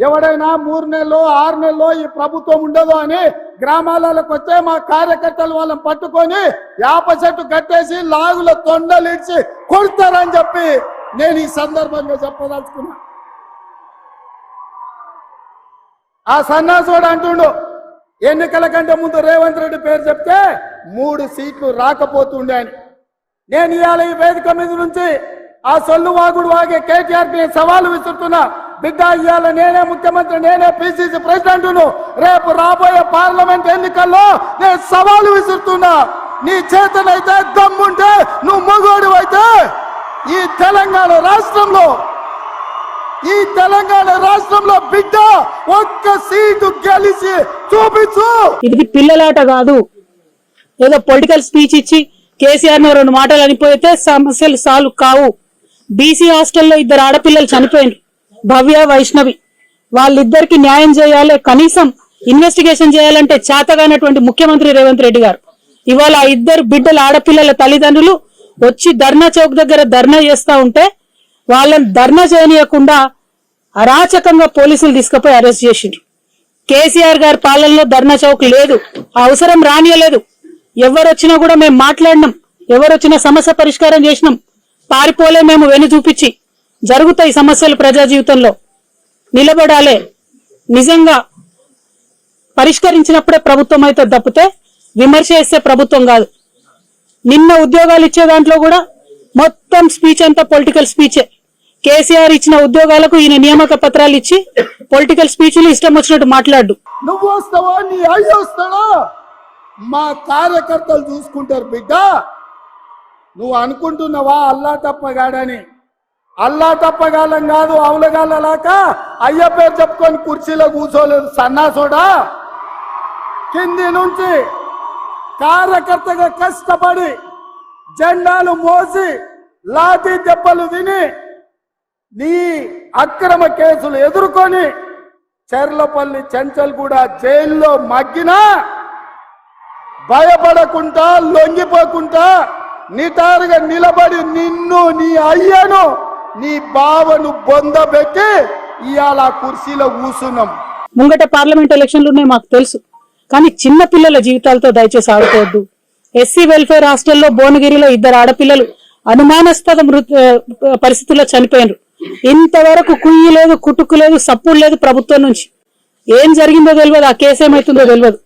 ఎవడైనా 3 నెలలు 6 నెలలు ఈ ప్రభుత్వం ఉండదు అని గ్రామాలకు వచ్చే మా కార్యకర్తలు వాళ్ళని పట్టుకొని యాప చెట్టు కట్టేసి లాగుల తొండలిడ్చి కొడతారని చెప్పి నేను ఈ సందర్భంగా చెప్పదలుచుకున్నా. ఆ సన్నాసుడు అంటుండు ఎన్నికల కంటే ముందు రేవంత్ రెడ్డి పేరు చెప్తే 3 సీట్లు రాకపోతుండే అని. నేను ఇవాళ ఈ వేదిక మీద నుంచి ఆ సొల్లు వాగుడు వాగే కేటీఆర్ కి సవాలు విసురుతున్నా. బిడ్డ, ఇవాళ నేనే ముఖ్యమంత్రి, నేనే పిసిసి ప్రెసిడెంట్ను. రేపు రాబోయే పార్లమెంట్ ఎన్నికల్లో నేను సవాలు విసురుతున్నా. నీ చేతనైతే దమ్ముంటే నువ్వు మొగోడు అయితే ఈ తెలంగాణ రాష్ట్రంలో బిడ్డ ఒక్క సీటు గెలిచి చూపించు. ఇది పిల్లలాట కాదు. ఏదో పొలిటికల్ స్పీచ్ ఇచ్చి కేసీఆర్ 2 మాటలు అనిపోతే సమస్యలు సాల్వ్ కావు. బీసీ హాస్టల్లో 2 ఆడపిల్లలు చనిపోయినారు, భవ్య వైష్ణవి. వాళ్ళిద్దరికి న్యాయం చేయాలి, కనీసం ఇన్వెస్టిగేషన్ చేయాలంటే చేతగానటువంటి ముఖ్యమంత్రి రేవంత్ రెడ్డి గారు ఇవాళ 2 బిడ్డల ఆడపిల్లల తల్లిదండ్రులు వచ్చి ధర్నా చౌక్ దగ్గర ధర్నా చేస్తా ఉంటే వాళ్ళని ధర్నా చేయనీయకుండా అరాచకంగా పోలీసులు తీసుకుపోయి అరెస్ట్ చేసిండ్రు. కేసీఆర్ గారి పాలనలో ధర్నా చౌక్ లేదు, అవసరం రానియలేదు. ఎవరొచ్చినా కూడా మేము మాట్లాడినాం, ఎవరొచ్చినా సమస్య పరిష్కారం చేసినాం. పారిపోలే మేము వెను చూపించి. జరుగుతాయి సమస్యలు ప్రజా జీవితంలో, నిలబడాలే. నిజంగా పరిష్కరించినప్పుడే ప్రభుత్వం అయితే తప్పితే విమర్శ చేస్తే ప్రభుత్వం కాదు. నిన్న ఉద్యోగాలు ఇచ్చే దాంట్లో కూడా మొత్తం స్పీచ్ అంతా పొలిటికల్ స్పీచే. కేసీఆర్ ఇచ్చిన ఉద్యోగాలకు ఈయన నియామక పత్రాలు ఇచ్చి పొలిటికల్ స్పీచ్లు ఇష్టం వచ్చినట్టు మాట్లాడు. నువ్వు వస్తావా, నీ అయ్యి వస్తాడా, మా కార్యకర్తలు చూసుకుంటారు. బిడ్డ, నువ్వు అనుకుంటున్నావా అల్లా తప్పగాడని? అల్లా తప్పగాలం కాదు, అవులగాలలాక అయ్య పేరు చెప్పుకొని కుర్చీలో కూర్చోలేదు సన్నాసోడా. కింది నుంచి కార్యకర్తగా కష్టపడి జెండాలు మోసి లాఠీ దెబ్బలు తిని నీ అక్రమ కేసులు ఎదుర్కొని చెర్లపల్లి చెంచల్ కూడా జైల్లో మగ్గినా భయపడకుండా లొంగిపోకుండా నిటారుగా నిలబడి నిన్ను, నీ అయ్యను, నీ బావను బొందబెట్టి ఇవాళ కుర్చీలో కూర్చున్నాం. ముంగట పార్లమెంట్ ఎలక్షన్లు ఉన్నాయి మాకు తెలుసు, కానీ చిన్న పిల్లల జీవితాలతో దయచేసి ఆడుకోవద్దు. ఎస్సీ వెల్ఫేర్ హాస్టల్లో భువనగిరిలో 2 ఆడపిల్లలు అనుమానాస్పద పరిస్థితుల్లో చనిపోయినారు. ఇంతవరకు కుయ్యి లేదు, కుటుకు లేదు, సప్పుడు లేదు ప్రభుత్వం నుంచి. ఏం జరిగిందో తెలియదు, ఆ కేసు ఏమైతుందో తెలియదు.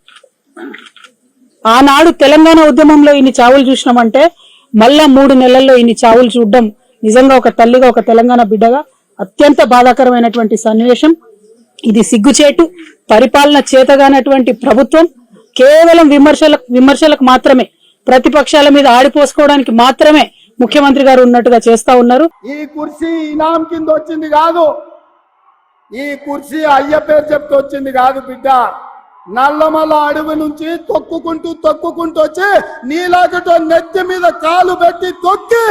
ఆనాడు తెలంగాణ ఉద్యమంలో ఇన్ని చావులు చూసినామంటే మళ్ళా 3 నెలల్లో ఇన్ని చావులు చూడడం నిజంగా ఒక తల్లిగా, ఒక తెలంగాణ బిడ్డగా అత్యంత బాధాకరమైనటువంటి సన్నివేశం. ఇది సిగ్గుచేటు. పరిపాలన చేతగానటువంటి ప్రభుత్వం కేవలం విమర్శలకు మాత్రమే, ప్రతిపక్షాల మీద ఆడిపోసుకోవడానికి మాత్రమే ముఖ్యమంత్రి గారు ఉన్నట్టుగా చేస్తా ఉన్నారు. ఈ కుర్చీ ఇనాం కింద వచ్చింది కాదు, ఈ కుర్చీ అయ్య పేరు చెప్తూ వచ్చింది కాదు బిడ్డ. నల్లమల్ల అడవి నుంచి తొక్కుకుంటూ వచ్చి నీలాగటో నెత్తి మీద కాలు పెట్టి తొక్కి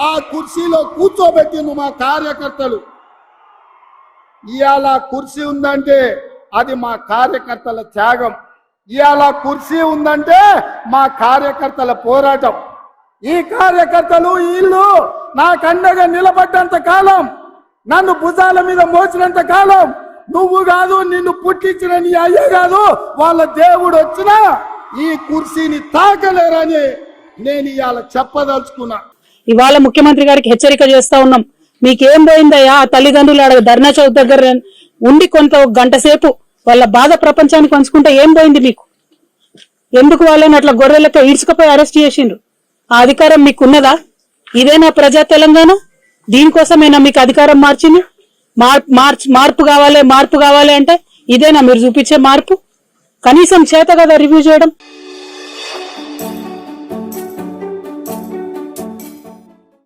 ఆ కుర్చీలో కూర్చోబెట్టింది మా కార్యకర్తలు. ఇవాళ కుర్చీ ఉందంటే అది మా కార్యకర్తల త్యాగం. ఇవాళ కుర్చీ ఉందంటే మా కార్యకర్తల పోరాటం. ఈ కార్యకర్తలు వీళ్ళు నాకు అండగా నిలబడ్డంత కాలం, నన్ను భుజాల మీద మోసినంత కాలం, నువ్వు కాదు, నిన్ను పుట్టించిన నీ అయ్య కాదు, వాళ్ళ దేవుడు వచ్చినా ఈ కుర్చీని తాకలేరని నేను ఇవాళ చెప్పదలుచుకున్నా. ఇవాళ ముఖ్యమంత్రి గారికి హెచ్చరిక చేస్తా ఉన్నాం. మీకేం పోయిందయ్యా? ఆ తల్లిదండ్రులు అడగ ధర్నా చౌక్ దగ్గర ఉండి కొంత 1 గంట సేపు వాళ్ళ బాధ ప్రపంచానికి పంచుకుంటే ఏం పోయింది మీకు? ఎందుకు వాళ్ళని అట్లా గొర్రెలతో ఈడ్చుకుపోయి అరెస్ట్ చేసిండ్రు? ఆ అధికారం మీకున్నదా? ఇదేనా ప్రజా తెలంగాణ? దీనికోసమేనా మీకు అధికారం మార్చింది? మార్పు కావాలి అంటే ఇదేనా మీరు చూపించే మార్పు? కనీసం చేత కదా రివ్యూ చేయడం?